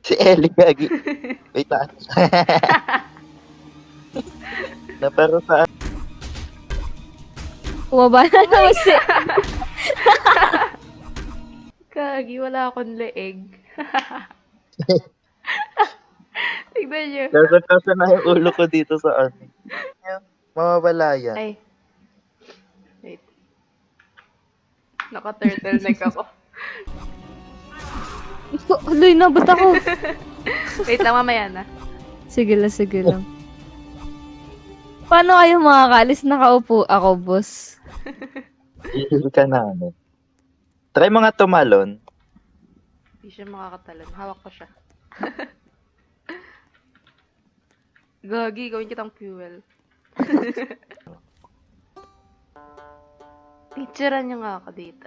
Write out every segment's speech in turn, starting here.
Si Ellie, gagi. Wait lang. Na pero sa Bumaba na naman si... Kagi, wala akong leeg. Tignan nyo. Kasa na yung ulo ko dito sa ano. Mawawala yan. Ay. Wait. Naka-turtleneck ako. Aloy, nabot ako. Wait lang, mamaya na. Sige lang, sige lang. Paano kayo makakalis? Nakaupo ako, boss. Ihil ka na ano. Try mo nga tumalon. Hindi siya makakatalon. Hawak ko siya. Gagi, gawin kitang fuel. Picturean niyo nga ako dito.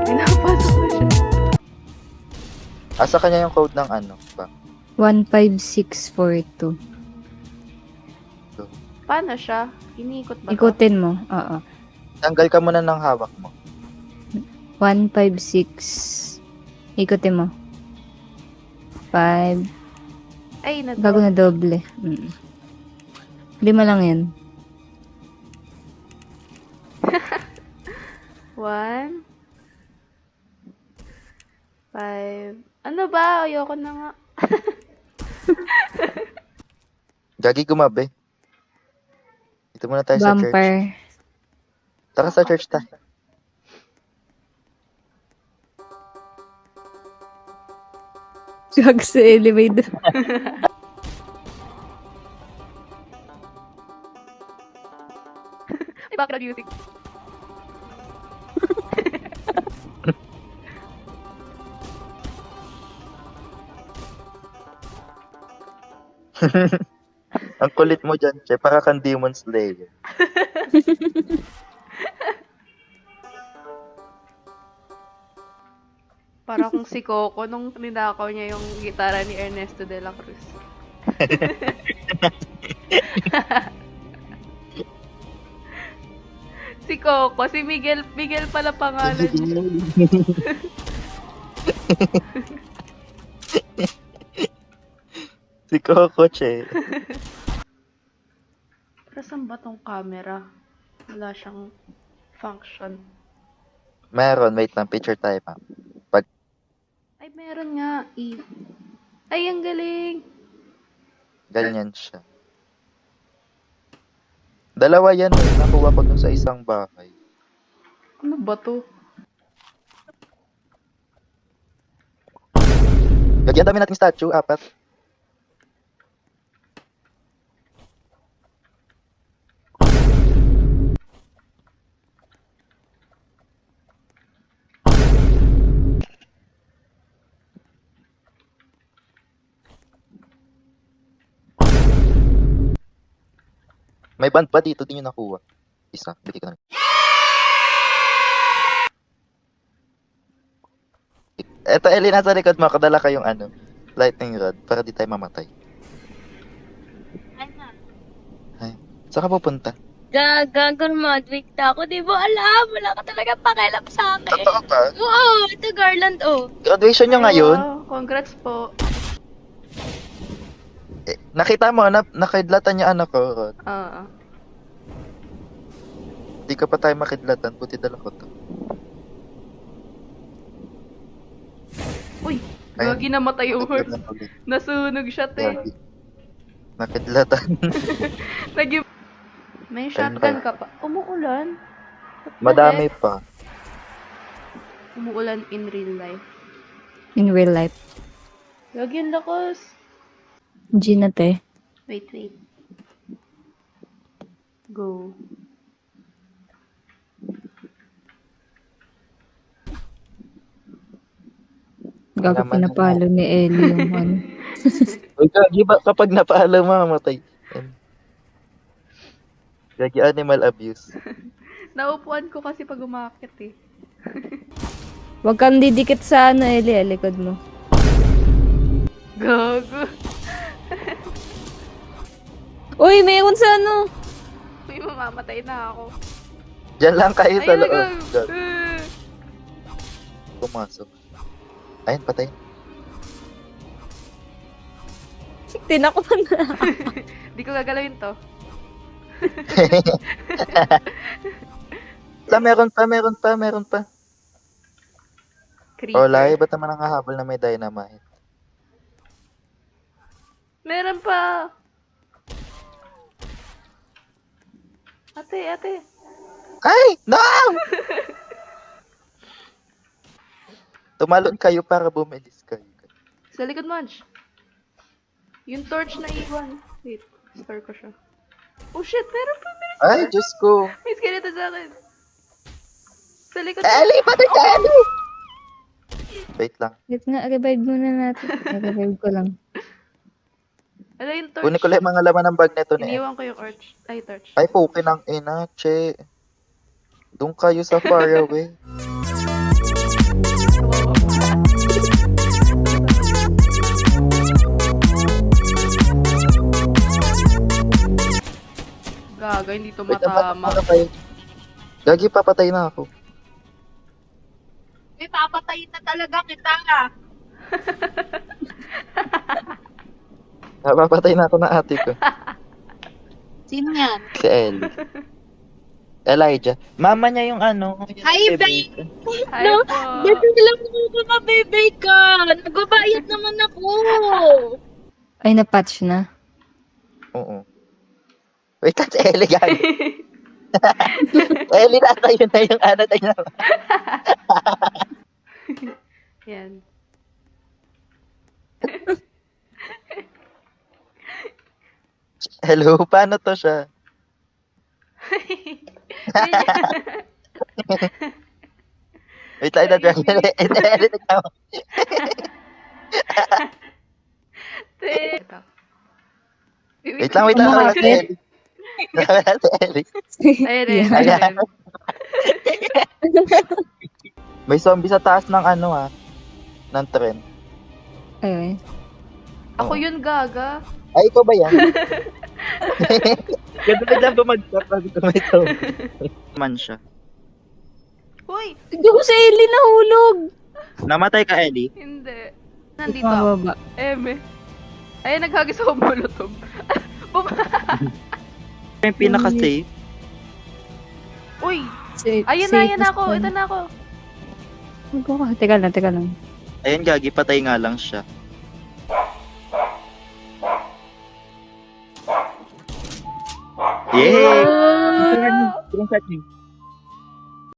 Pinapasok ko siya. Asa kanya yung code ng ano ba? 15642. Paano siya? Iniikot ba to? Ikutin mo. Oo. Tanggal ka muna ng hawak mo. 156. Ikutin mo. 5. Ay, Bago na doble. 5 lang yan. 1 5. Ano ba? Ayoko na nga. Gagi gumabi. Ito muna tayo sa church. Bumper. Tara sa church tayo. Gag sa elevator. Ay, background music. Ang kulit mo dyan, Che. Para kang Demon Slayer. Para kung si Coco nung ninakaw niya yung gitara ni Ernesto de la Cruz. Si Coco, si Miguel, Miguel pala pangalan niya. Si Coco, Che. Pero saan ba tong camera? Wala siyang function. Meron, wait lang. Picture tayo, ma'am. Ay, meron nga. Ay, ang galing. Ganyan siya. Dalawa yan eh. Nakuha ko dun sa isang bahay. Ano ba to? Gagi, ang dami nating statue. 4. May band pa dito din yung nakuha. Isa. Bigay ko na. Eto, Ellie, nasa likod mo. Kadala kayong ano, lightning rod para di tayo mamatay. Ano? Ay, saan ka pupunta? Gagal Madwig na ako. Di mo alam. Wala ka talaga pakialam sa akin. Totoo ba? Oo, ito Garland, oh. Graduation nyo Ay, ngayon? wow. Congrats po. Eh, nakita mo, nakidlatan niya anak ko, Rod. Oo. Di ka pa tayo makidlatan, buti dala ko to. Uy, Ay, gagi namatay yung horse. nakidlatan ulit. Nasunog siya, te. Grabe. Nakidlatan. Nag- May shotgun ka pa. Umuulan? What the Madami heck? pa. Umuulan in real life. In real life. Gagi ang lakas. Gina, te. Wait. Go. Gago Naman pinapalo ni Ellie yung ano. Uy, Gagi, ba kapag napaalam, mamamatay. Gagi animal abuse. Naupuan ko kasi pag umakit eh. Huwag kang didikit sa ano, Ellie, likod mo. Gago. Uy, mayroon sa ano. May mamamatay na ako. Diyan lang kayo sa Ayun na loob. gago. Gag, pumasok. Ayun, patay. Tinakpan na. Di ko gagalawin to. Meron pa. Creeper. Oh, lahi, ba't naman ang hahabol na may dynamite? Meron pa. Ate. Ay! No! Tumalon kayo para bumilis kayo. Sa likod mo, Ange. Yung torch na iwan. Wait, store ko siya. Oh shit, meron pa. Ay, Diyos ko. May skeleton sa akin. Sa likod Ellie, patay ka, Ellie! Wait lang. Wait nga, revive muna natin. Revive ko lang. Ano yung torch? Kunin ko lang yung mga laman ng bag neto ni Iniwan ko yung torch. Ay, torch. Ay, pukin ang ina, che. Doon kayo sa far away. Gaga, hindi to Wait, matama. ano kayo? Gagi, papatay na ako. May papatayin na talaga kita. Papatay na ako ng ate ko. Sino yan? Si Ellie. Elijah. Mama niya yung ano. yung Hi, baby. Hi No, po. dito lang ako mabibay ka. Nagbabayad naman ako. Ay, na-patch na. Oo. Wait, that's Ellie, gagi. Ellie, nasa yun na yung ano tayo na. Yan. Hello, paano to siya? Wait lang, na-dragon. Ellie, nagtawa. Wait lang. Wala si Ellie. Wala si Ellie. Ayun, ayun, Yeah. ayun. May zombie sa taas ng ano ng tren. Ayun. Ako yun, Gaga. Ay, ikaw ba yan? Ganda lang bumagsak kasi kung may zombie. Man siya. Uy! Hindi ko sa Ellie nahulog. Namatay ka, Ellie? Hindi. Nandito ako. Mababa. Eme. Ayun, naghagis ako molotov. Yung pinaka-safe. Uy! Safe- Ayun na safest ako. one. Ito na ako. Huwag ko. Teka lang. Ayun, gagi, patay nga lang siya. Yay! Oh! Screenshot niyo.